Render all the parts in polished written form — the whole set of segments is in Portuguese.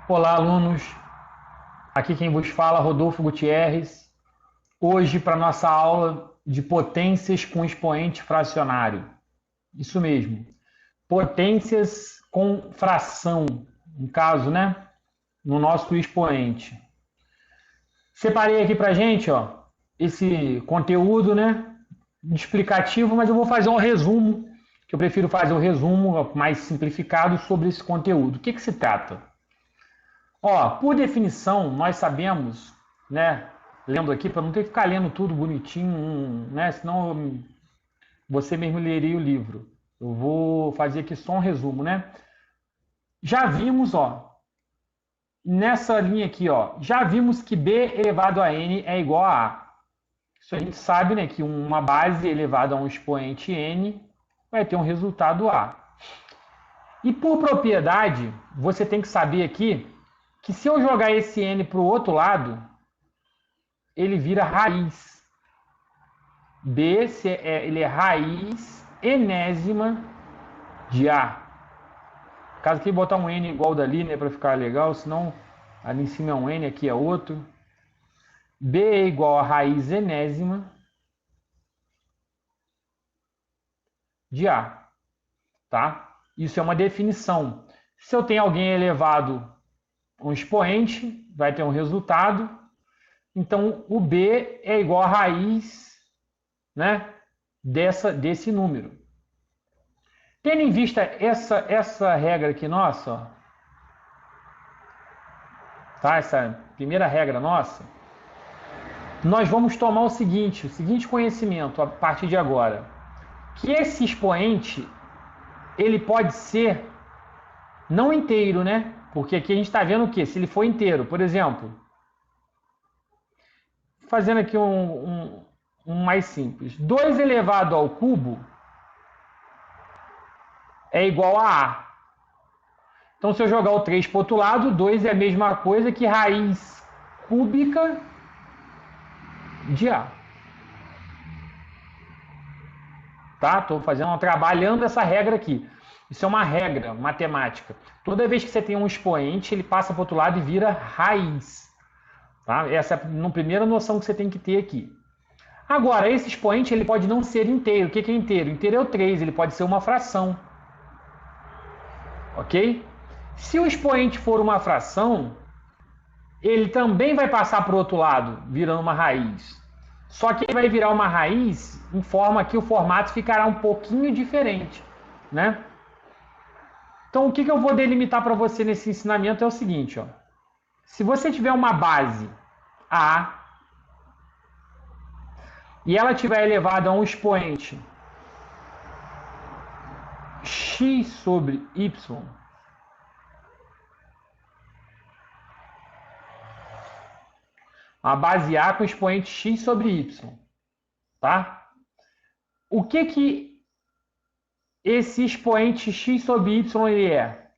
Olá, alunos. Aqui quem vos fala, Rodolfo Gutierrez. Hoje, para nossa aula de potências com expoente fracionário. Isso mesmo. Potências com fração, no caso, né? No nosso expoente. Separei aqui para gente, ó, esse conteúdo, né? Explicativo, mas eu vou fazer um resumo, que eu prefiro fazer um resumo mais simplificado sobre esse conteúdo. O que se trata? Ó, por definição, nós sabemos, né? Lendo aqui, para não ter que ficar lendo tudo bonitinho, né? Senão você mesmo leria o livro. Eu vou fazer aqui só um resumo, né? Já vimos, ó, nessa linha aqui, ó, já vimos que B elevado a N é igual a A. Isso a gente sabe, né? Que uma base elevada a um expoente N vai ter um resultado A. E por propriedade, você tem que saber aqui que se eu jogar esse N para o outro lado, ele vira raiz. B, ele é raiz enésima de A. Caso aqui botar um N igual dali, né, para ficar legal, senão ali em cima é um N, aqui é outro. B é igual a raiz enésima de A, tá? Isso é uma definição. Se eu tenho alguém elevado um expoente, vai ter um resultado. Então, o B é igual a raiz, né, desse número. Tendo em vista essa regra aqui nossa, ó, tá? Essa primeira regra nossa, nós vamos tomar o seguinte conhecimento a partir de agora, que esse expoente ele pode ser não inteiro, né? Porque aqui a gente está vendo o que? Se ele for inteiro, por exemplo, fazendo aqui um mais simples, 2 elevado ao cubo é igual a A. Então, se eu jogar o 3 para o outro lado, 2 é a mesma coisa que raiz cúbica de A. Tá? Estou trabalhando essa regra aqui. Isso é uma regra matemática. Toda vez que você tem um expoente, ele passa para o outro lado e vira raiz. Tá? Essa é a primeira noção que você tem que ter aqui. Agora, esse expoente ele pode não ser inteiro. O que é inteiro? Inteiro é o 3, ele pode ser uma fração. Ok? Se o expoente for uma fração, ele também vai passar para o outro lado, virando uma raiz. Só que ele vai virar uma raiz em forma que o formato ficará um pouquinho diferente, né? Então, o que eu vou delimitar para você nesse ensinamento é o seguinte, ó. Se você tiver uma base A e ela tiver elevada a um expoente x sobre y, a base A com expoente x sobre y, tá? O que esse expoente x sobre y ele é?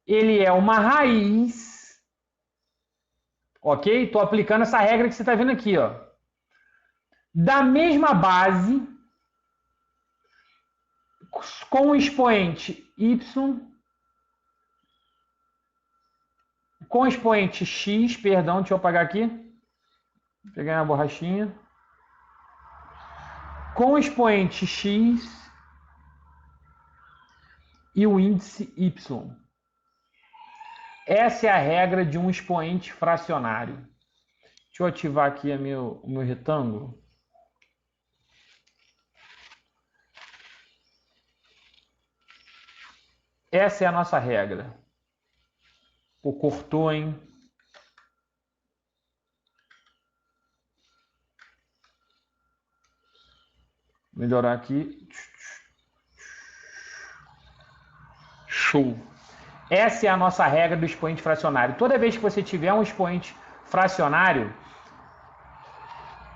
Ele é uma raiz, ok? Estou aplicando essa regra que você está vendo aqui, ó. Da mesma base, com o expoente y, com o expoente x, perdão, deixa eu apagar aqui. Vou pegar uma borrachinha. Com o expoente x e o índice y. Essa é a regra de um expoente fracionário. Deixa eu ativar aqui o meu retângulo. Essa é a nossa regra. Pô, cortou, hein? Melhorar aqui. Show. Essa é a nossa regra do expoente fracionário. Toda vez que você tiver um expoente fracionário,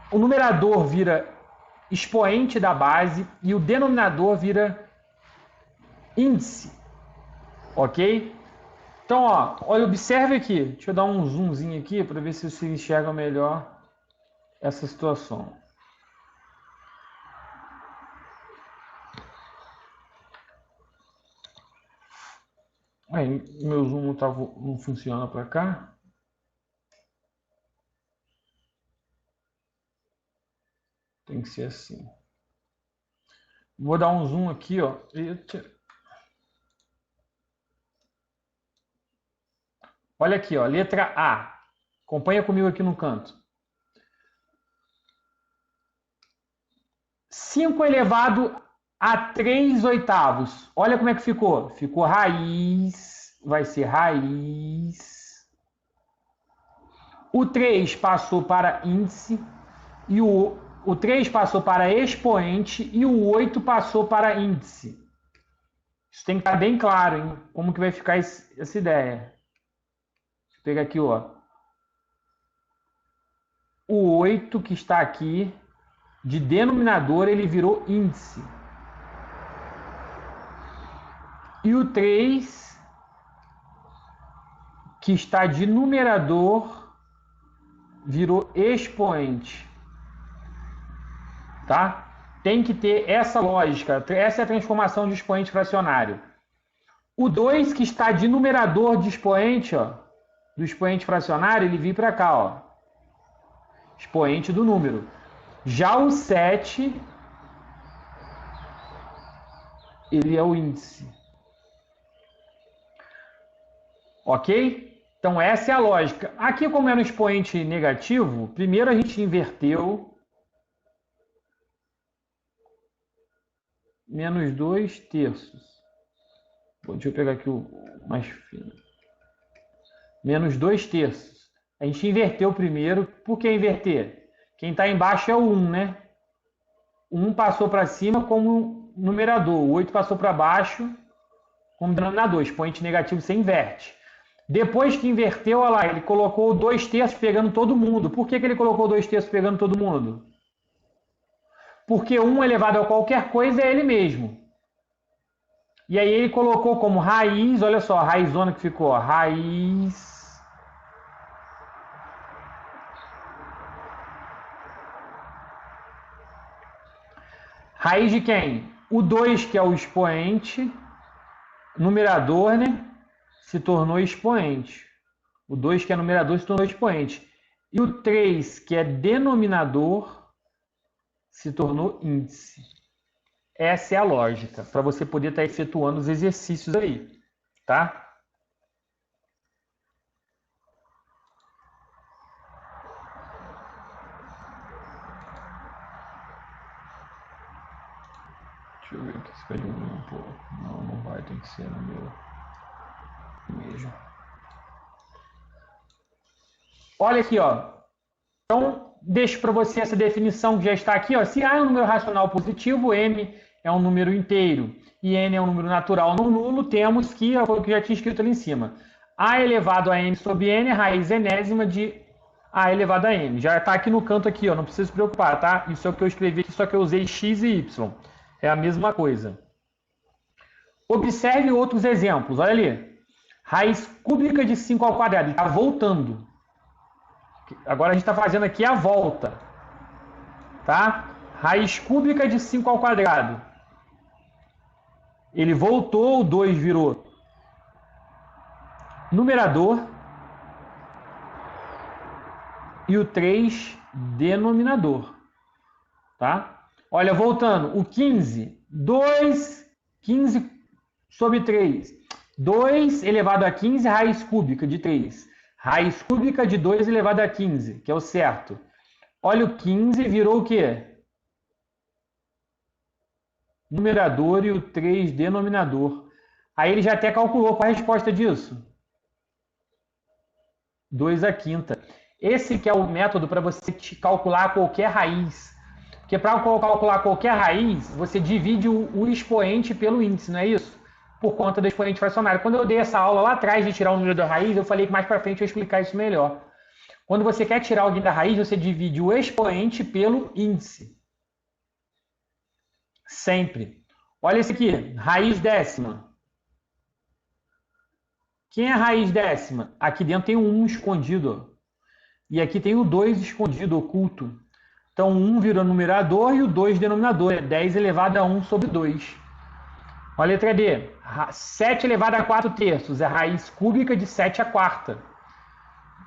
o numerador vira expoente da base e o denominador vira índice. Ok? Então, ó, olha, observe aqui. Deixa eu dar um zoomzinho aqui para ver se você enxerga melhor essa situação. Aí, meu zoom não funciona para cá. Tem que ser assim. Vou dar um zoom aqui, ó. Olha aqui, ó, letra A. Acompanha comigo aqui no canto. 5 elevado a 3 oitavos. Olha como é que ficou. Ficou raiz. Vai ser raiz. O 3 passou para índice. E o 3 passou para expoente. E o 8 passou para índice. Isso tem que estar bem claro, hein? Como que vai ficar essa ideia. Deixa eu pegar aqui, ó. O 8 que está aqui, de denominador, ele virou índice. E o 3, que está de numerador, virou expoente. Tá? Tem que ter essa lógica. Essa é a transformação de expoente fracionário. O 2, que está de numerador de expoente, ó, do expoente fracionário, ele vem para cá, ó. Expoente do número. Já o 7, ele é o índice. Ok? Então essa é a lógica. Aqui, como era um expoente negativo, primeiro a gente inverteu. Menos 2 terços. Deixa eu pegar aqui o mais fino. Menos 2 terços. A gente inverteu primeiro. Por que inverter? Quem está embaixo é o 1, né? O 1 passou para cima como numerador. O 8 passou para baixo como denominador. Expoente negativo você inverte. Depois que inverteu, olha lá, ele colocou 2 terços pegando todo mundo. Por que ele colocou 2 terços pegando todo mundo? Porque 1 elevado a qualquer coisa é ele mesmo. E aí ele colocou como raiz, olha só, a raizona que ficou, ó, raiz. Raiz de quem? O 2, que é o expoente, numerador, né? Se tornou expoente. O 2, que é numerador, se tornou expoente. E o 3, que é denominador, se tornou índice. Essa é a lógica, para você poder estar efetuando os exercícios aí, tá? Deixa eu ver aqui se vai diminuir um pouco. Não, não vai, tem que ser no meu mesmo. Olha aqui, ó. Então, deixo para você essa definição que já está aqui, ó. Se A é um número racional positivo, M é um número inteiro e N é um número natural não nulo, temos que, foi o que já tinha escrito ali em cima, A elevado a M sobre N é raiz enésima de A elevado a M. Já está aqui no canto aqui, ó, não precisa se preocupar, tá? Isso é o que eu escrevi aqui, só que eu usei X e Y. É a mesma coisa. Observe outros exemplos, olha ali. Raiz cúbica de 5 ao quadrado, está voltando. Agora a gente está fazendo aqui a volta, tá? Raiz cúbica de 5 ao quadrado. Ele voltou, o 2 virou numerador e o 3 denominador, tá? Olha, voltando, o 15, 15 sobre 3. 2 elevado a 15, raiz cúbica de 3. Raiz cúbica de 2 elevado a 15, que é o certo. Olha, o 15 virou o quê? Numerador e o 3 denominador. Aí ele já até calculou qual a resposta disso. 2 à quinta. Esse que é o método para você calcular qualquer raiz. Porque para calcular qualquer raiz, você divide o expoente pelo índice, não é isso? Por conta do expoente fracionário. Quando eu dei essa aula lá atrás de tirar o número da raiz, eu falei que mais para frente eu ia explicar isso melhor. Quando você quer tirar alguém da raiz, você divide o expoente pelo índice. Sempre. Olha esse aqui, raiz décima. Quem é a raiz décima? Aqui dentro tem o 1 escondido. Ó. E aqui tem o 2 escondido, oculto. Então, o 1 virou numerador e o 2 denominador. É 10 elevado a 1 sobre 2. Olha a letra D. 7 elevado a 4 terços é raiz cúbica de 7 a quarta.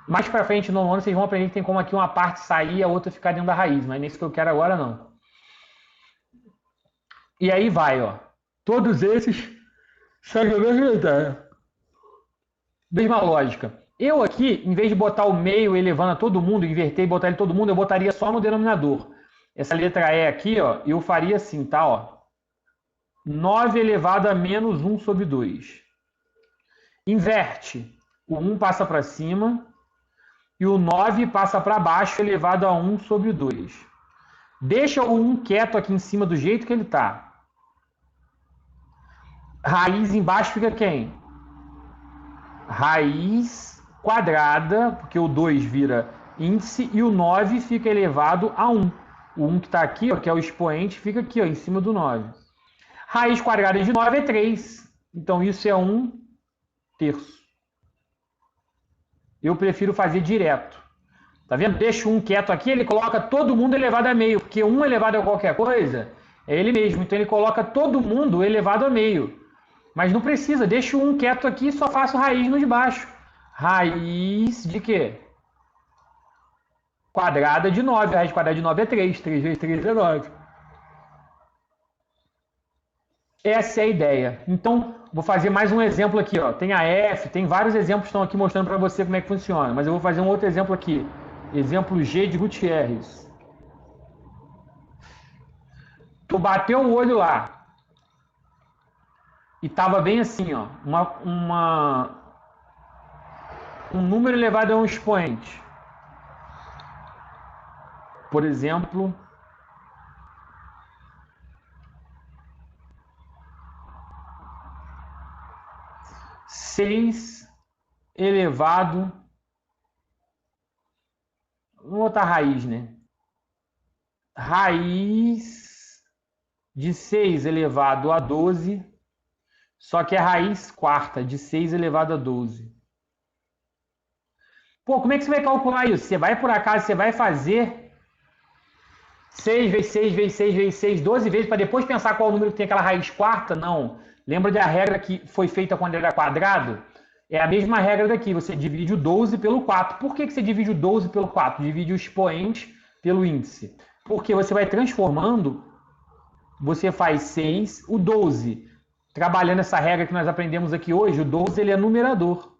Mais pra frente no ano vocês vão aprender que tem como aqui uma parte sair e a outra ficar dentro da raiz, mas nesse que eu quero agora não. E aí vai, ó. Todos esses seguem a mesma ideia. Mesma lógica. Eu aqui, em vez de botar o meio elevando a todo mundo, inverter e botar ele todo mundo, eu botaria só no denominador. Essa letra E aqui, ó, eu faria assim, tá? Ó. 9 elevado a menos 1 sobre 2. Inverte. O 1 passa para cima e o 9 passa para baixo elevado a 1 sobre 2. Deixa o 1 quieto aqui em cima do jeito que ele está. Raiz embaixo fica quem? Raiz quadrada, porque o 2 vira índice e o 9 fica elevado a 1. O 1 que está aqui, ó, que é o expoente, fica aqui ó, em cima do 9. Raiz quadrada de 9 é 3. Então, isso é 1 terço. Eu prefiro fazer direto. Tá vendo? Deixa o 1 quieto aqui, ele coloca todo mundo elevado a meio. Porque 1 elevado a qualquer coisa é ele mesmo. Então, ele coloca todo mundo elevado a meio. Mas não precisa. Deixa o 1 quieto aqui e só faço raiz no de baixo. Raiz de quê? Quadrada de 9. A raiz quadrada de 9 é 3. 3 vezes 3 é 9. Essa é a ideia. Então, vou fazer mais um exemplo aqui. Ó. Tem a F, tem vários exemplos que estão aqui mostrando para você como é que funciona. Mas eu vou fazer um outro exemplo aqui. Exemplo G de Gutierrez. Tu bateu o olho lá. E tava bem assim, ó. Um número elevado a um expoente. Por exemplo... 6 elevado... Vamos botar raiz, né? Raiz de 6 elevado a 12, só que é raiz quarta de 6 elevado a 12. Pô, como é que você vai calcular isso? Você vai, por acaso, você vai fazer 6 vezes 6 vezes 6 vezes 6, 12 vezes, para depois pensar qual o número que tem aquela raiz quarta? Não. Lembra da regra que foi feita quando era quadrado? É a mesma regra daqui, você divide o 12 pelo 4. Por que você divide o 12 pelo 4? Divide o expoente pelo índice. Porque você vai transformando, você faz 6, o 12. Trabalhando essa regra que nós aprendemos aqui hoje, o 12 ele é numerador.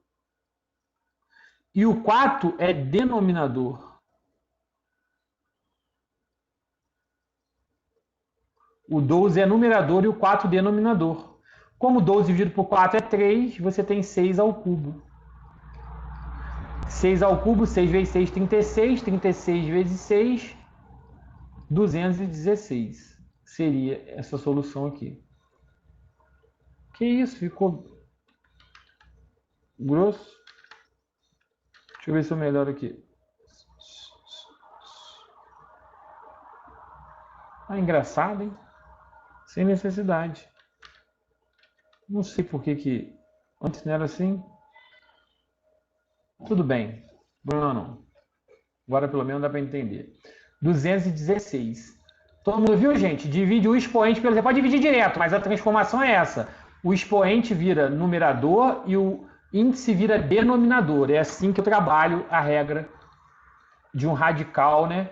E o 4 é denominador. O 12 é numerador e o 4 denominador. Como 12 dividido por 4 é 3, você tem 6 ao cubo. 6 ao cubo, 6 vezes 6, 36. 36 vezes 6, 216. Seria essa solução aqui. Que isso? Ficou grosso? Deixa eu ver se eu melhoro aqui. Ah, engraçado, hein? Sem necessidade. Não sei por que antes não era assim. Tudo bem. Bruno, agora pelo menos dá para entender. 216. Todo mundo viu, gente? Divide o expoente pelo... Você pode dividir direto, mas a transformação é essa. O expoente vira numerador e o índice vira denominador. É assim que eu trabalho a regra de um radical, né?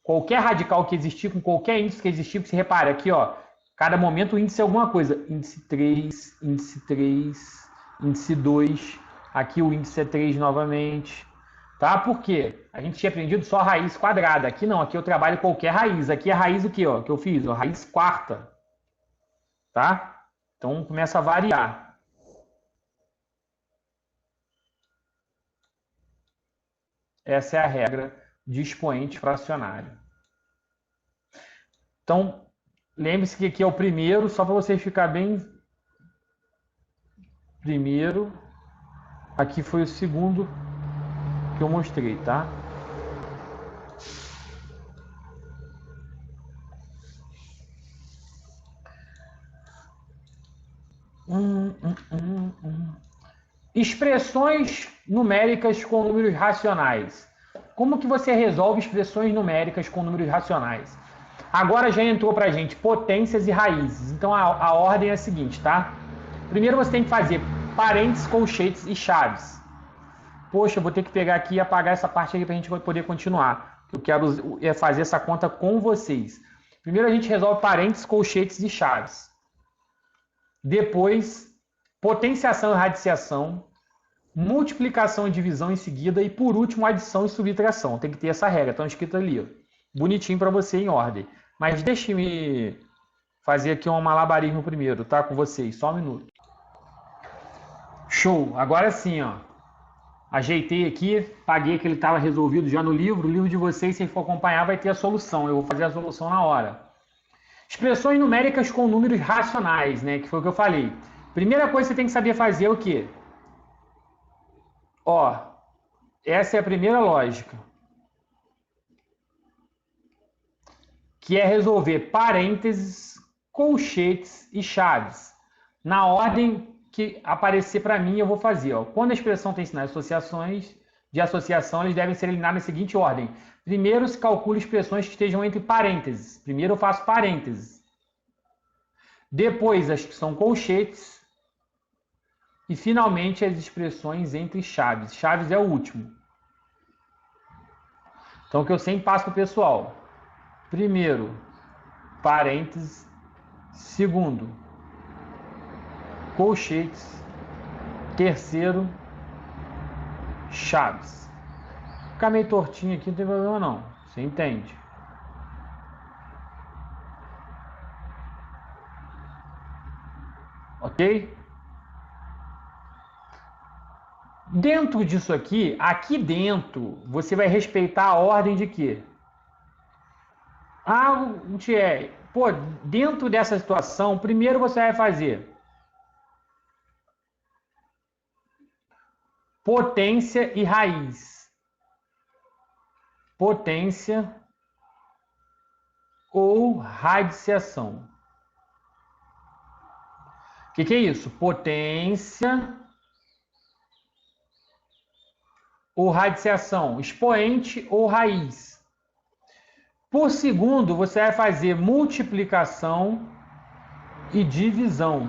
Qualquer radical que existir, com qualquer índice que existir, você repara aqui, ó. Cada momento o índice é alguma coisa. Índice 3, índice 3, índice 2. Aqui o índice é 3 novamente. Tá? Por quê? A gente tinha aprendido só raiz quadrada. Aqui não, aqui eu trabalho qualquer raiz. Aqui é raiz o quê? Ó, que eu fiz? Ó, raiz quarta. Tá? Então começa a variar. Essa é a regra de expoente fracionário. Então, lembre-se que aqui é o primeiro, só para vocês ficarem bem... Primeiro, aqui foi o segundo que eu mostrei, tá? Expressões numéricas com números racionais. Como que você resolve expressões numéricas com números racionais? Agora já entrou para a gente potências e raízes. Então a ordem é a seguinte, tá? Primeiro você tem que fazer parênteses, colchetes e chaves. Poxa, eu vou ter que pegar aqui e apagar essa parte aqui para a gente poder continuar. Eu quero fazer essa conta com vocês. Primeiro a gente resolve parênteses, colchetes e chaves. Depois, potenciação e radiciação, multiplicação e divisão em seguida e, por último, adição e subtração. Tem que ter essa regra, estão escritas ali, ó. Bonitinho para você em ordem. Mas deixe-me fazer aqui um malabarismo primeiro, tá? Com vocês, só um minuto. Show! Agora sim, ó. Ajeitei aqui, paguei que ele estava resolvido já no livro. O livro de vocês, se for acompanhar, vai ter a solução. Eu vou fazer a solução na hora. Expressões numéricas com números racionais, né? Que foi o que eu falei. Primeira coisa que você tem que saber fazer é o quê? Ó, essa é a primeira lógica. Que é resolver parênteses, colchetes e chaves. Na ordem que aparecer para mim, eu vou fazer. Ó. Quando a expressão tem sinais de associação, eles devem ser eliminados na seguinte ordem. Primeiro, se calcula expressões que estejam entre parênteses. Primeiro, eu faço parênteses. Depois, as que são colchetes. E, finalmente, as expressões entre chaves. Chaves é o último. Então, o que eu sempre passo para o pessoal. Primeiro, parênteses. Segundo, colchetes. Terceiro, chaves. Ficar meio tortinho aqui não tem problema não. Você entende? Ok? Dentro disso aqui dentro, você vai respeitar a ordem de quê? Ah, Thierry, pô, dentro dessa situação, primeiro você vai fazer potência e raiz. Potência ou radiciação. O que é isso? Potência ou radiciação, expoente ou raiz. Por segundo, você vai fazer multiplicação e divisão.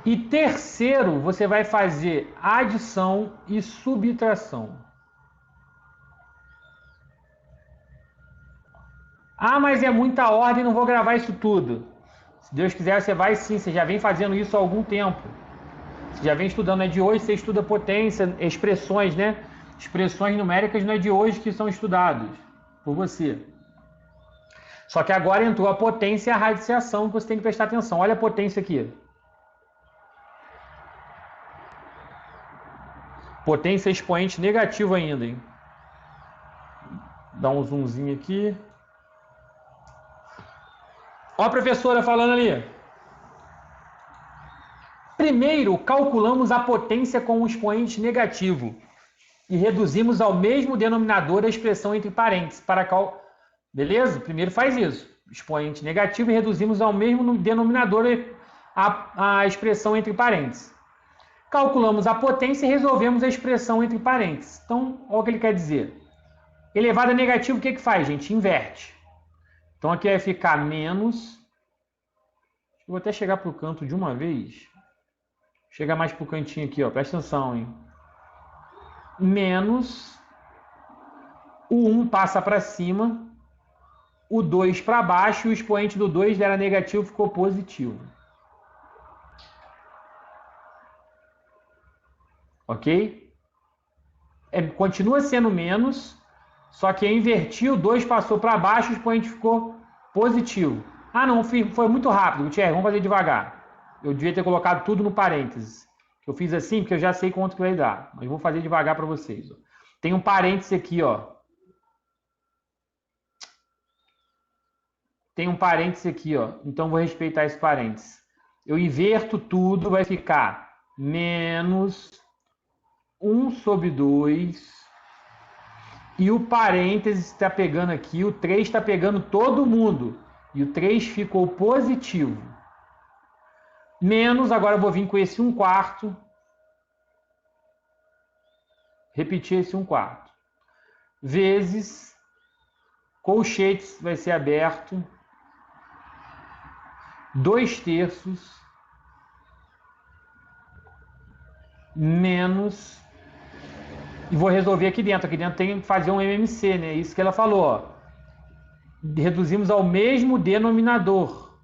E terceiro, você vai fazer adição e subtração. Ah, mas é muita ordem, não vou gravar isso tudo. Se Deus quiser, você vai sim, você já vem fazendo isso há algum tempo. Você já vem estudando, não é de hoje, você estuda potência, expressões, né? Expressões numéricas não é de hoje que são estudados por você. Só que agora entrou a potência e a radiciação que você tem que prestar atenção. Olha a potência aqui. Potência expoente negativo ainda, hein? Dá um zoomzinho aqui. Ó a professora falando ali. Primeiro, calculamos a potência com um expoente negativo e reduzimos ao mesmo denominador a expressão entre parênteses. Beleza? Primeiro faz isso. Expoente negativo e reduzimos ao mesmo denominador a expressão entre parênteses. Calculamos a potência e resolvemos a expressão entre parênteses. Então, olha o que ele quer dizer. Elevado a negativo, o que faz, gente? Inverte. Então, aqui vai ficar menos. Eu vou até chegar para o canto de uma vez. Chega mais para o cantinho aqui, ó. Presta atenção, hein? Menos. O 1 passa para cima. O 2 para baixo. E o expoente do 2 era negativo, ficou positivo. Ok? Continua sendo menos. Só que invertiu, o 2 passou para baixo, o expoente ficou positivo. Ah, não, foi muito rápido, Thierry, vamos fazer devagar. Eu devia ter colocado tudo no parênteses. Eu fiz assim porque eu já sei quanto que vai dar. Mas vou fazer devagar para vocês. Ó. Tem um parêntese aqui, ó. Tem um parêntese aqui, ó. Então vou respeitar esse parêntese. Eu inverto tudo, vai ficar menos 1 sobre 2. E o parênteses está pegando aqui, o 3 está pegando todo mundo. E o 3 ficou positivo. Menos, agora eu vou vir com esse 1/4. Repetir esse 1/4. Vezes Colchetes vai ser aberto. 2/3 menos, e vou resolver aqui dentro. Aqui dentro tem que fazer um MMC, né? Isso que ela falou, ó. Reduzimos ao mesmo denominador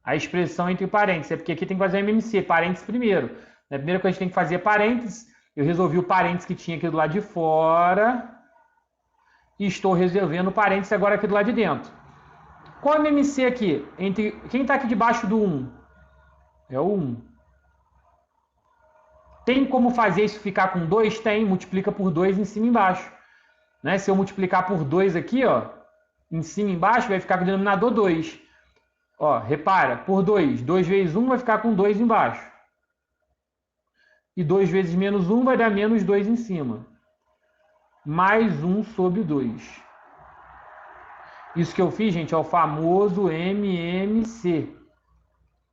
a expressão entre parênteses. É porque aqui tem que fazer um MMC, parênteses primeiro. A primeira coisa que a gente tem que fazer é parênteses. Eu resolvi o parênteses que tinha aqui do lado de fora. E estou resolvendo o parênteses agora aqui do lado de dentro. Qual é o MMC aqui? Entre quem está aqui debaixo do 1? É o 1. Tem como fazer isso ficar com 2? Tem. Multiplica por 2 em cima e embaixo. Né? Se eu multiplicar por 2 aqui, ó, em cima e embaixo, vai ficar com o denominador 2. Ó, repara, por 2. 2 vezes 1 vai ficar com 2 embaixo. E 2 vezes menos 1 vai dar menos 2 em cima. Mais 1 sobre 2. Isso que eu fiz, gente, é o famoso MMC.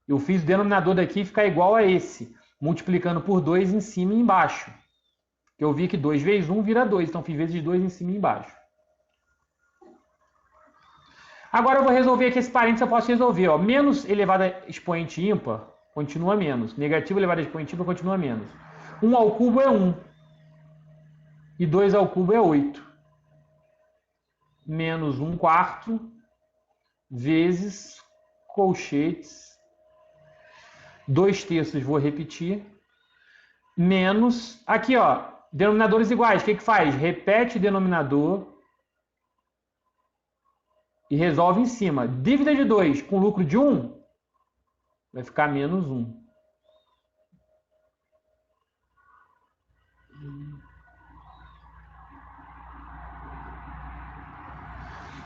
Eu fiz o denominador daqui ficar igual a esse, multiplicando por 2 em cima e embaixo. Eu vi que 2 vezes 1 vira 2, então fiz vezes 2 em cima e embaixo. Agora eu vou resolver aqui esse parênteses, eu posso resolver. Ó. Menos elevado a expoente ímpar, continua menos. Negativo elevado a expoente ímpar, continua menos. 1 ao cubo é 1. E 2 ao cubo é 8. Menos 1/4 vezes colchetes. 2/3 vou repetir. Menos, aqui ó, denominadores iguais. O que faz? Repete denominador e resolve em cima. Dívida de 2 com lucro de 1 vai ficar menos 1.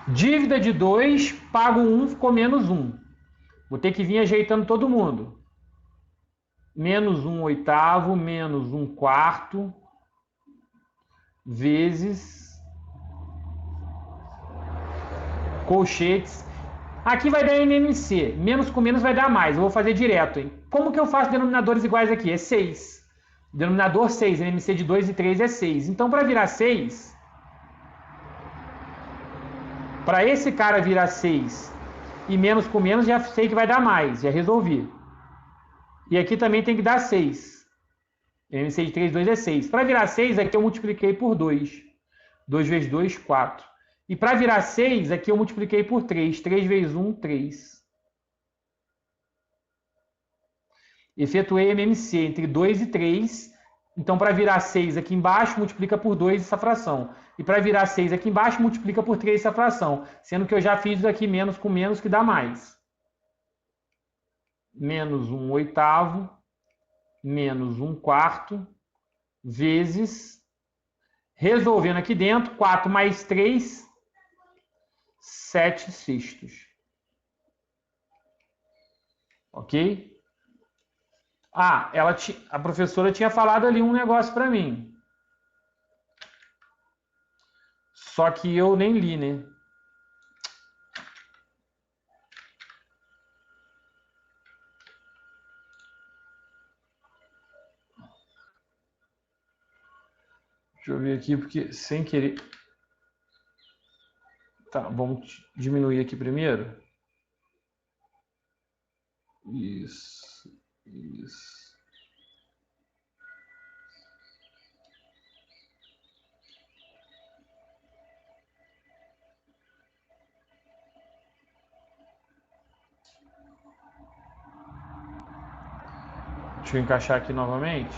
Dívida de 2, pago 1, ficou menos 1. Vou ter que vir ajeitando todo mundo. Menos 1/8, menos 1/4, vezes colchetes. Aqui vai dar MMC. Menos com menos vai dar mais. Eu vou fazer direto, hein? Como que eu faço denominadores iguais aqui? É 6. Denominador 6. MMC de 2 e 3 é 6. Então, para virar 6... Para esse cara virar 6 e menos com menos, já sei que vai dar mais. Já resolvi. E aqui também tem que dar 6. MMC de 3, 2 é 6. Para virar 6, aqui eu multipliquei por 2. 2 vezes 2, 4. E para virar 6, aqui eu multipliquei por 3. 3 vezes 1, 3. Efetuei MMC entre 2 e 3. Então, para virar 6 aqui embaixo, multiplica por 2 essa fração. E para virar 6 aqui embaixo, multiplica por 3 essa fração. Sendo que eu já fiz aqui menos com menos, que dá mais. Menos 1/8, menos 1/4, vezes... Resolvendo aqui dentro, 4 mais 3, 7/6. Ok? Ah, a professora tinha falado ali um negócio para mim. Só que eu nem li, né? Deixa eu ver aqui, porque sem querer... Tá, vamos diminuir aqui primeiro. Isso, isso. Deixa eu encaixar aqui novamente.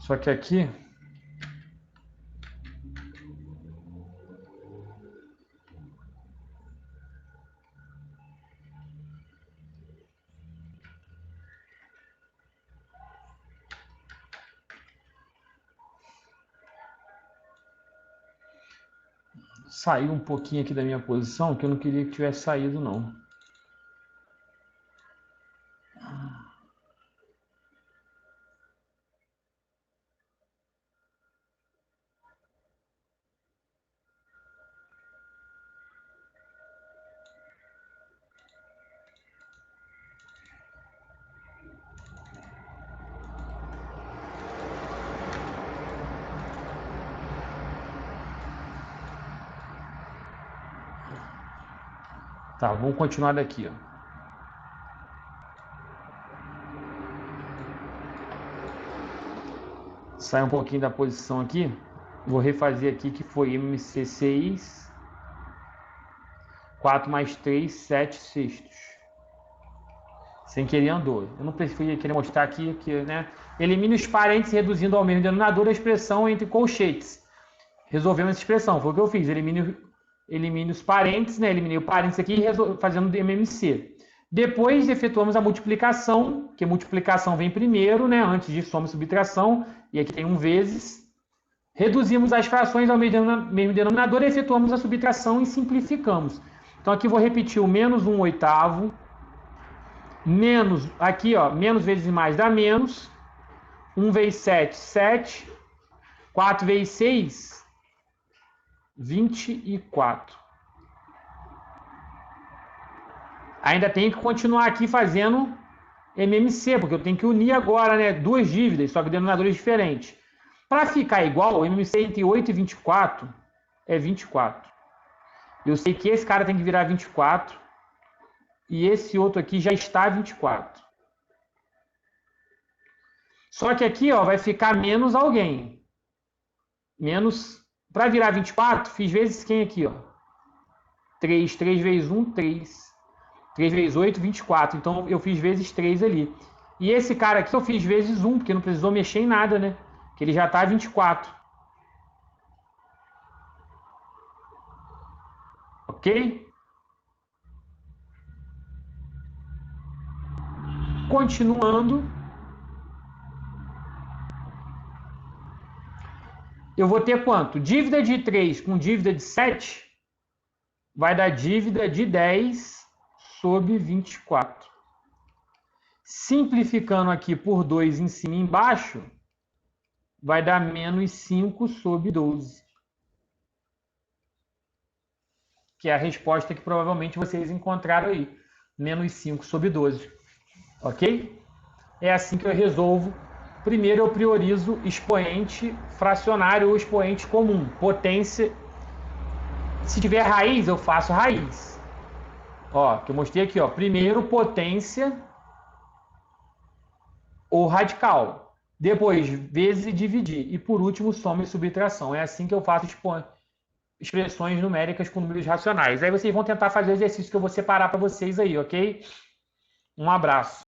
Só que aqui... Saiu um pouquinho aqui da minha posição, que eu não queria que tivesse saído, não. Tá, vamos continuar daqui, ó. Sai um pouquinho da posição aqui. Vou refazer aqui que foi MC6, 4 mais 3, 7 sextos. Sem querer andou. Eu não preferia querer mostrar aqui, né? Elimine os parênteses reduzindo ao mesmo denominador a expressão entre colchetes. Resolvemos essa expressão, foi o que eu fiz. Elimine os parênteses, né? Eliminei o parênteses aqui fazendo MMC. Depois efetuamos a multiplicação, que multiplicação vem primeiro, né? Antes de soma e subtração. E aqui tem 1 vezes. Reduzimos as frações ao mesmo denominador, efetuamos a subtração e simplificamos. Então aqui vou repetir o menos 1/8, menos, aqui ó, menos vezes mais dá menos, 1 vezes 7, 7, 4 vezes 6, 24. Ainda tenho que continuar aqui fazendo MMC, porque eu tenho que unir agora, né, duas dívidas, só que denominadores diferentes. Para ficar igual, o MMC entre 8 e 24 é 24. Eu sei que esse cara tem que virar 24 e esse outro aqui já está 24. Só que aqui ó, vai ficar menos alguém. Menos, para virar 24, fiz vezes quem aqui? Ó? 3, 3 vezes 1, 3. 3 vezes 8, 24. Então eu fiz vezes 3 ali. E esse cara aqui eu fiz vezes 1, porque não precisou mexer em nada, né? Que ele já está 24. Ok? Continuando. Eu vou ter quanto? Dívida de 3 com dívida de 7 vai dar dívida de 10 sobre 24. Simplificando aqui por 2 em cima e embaixo, vai dar menos 5 sobre 12. Que é a resposta que provavelmente vocês encontraram aí. Menos 5 sobre 12. Ok? É assim que eu resolvo. Primeiro eu priorizo expoente fracionário ou expoente comum. Potência. Se tiver raiz, eu faço raiz. Ó, que eu mostrei aqui, ó. Primeiro potência ou radical. Depois, vezes e dividir. E por último, soma e subtração. É assim que eu faço expressões numéricas com números racionais. Aí vocês vão tentar fazer o exercício que eu vou separar para vocês aí, ok? Um abraço.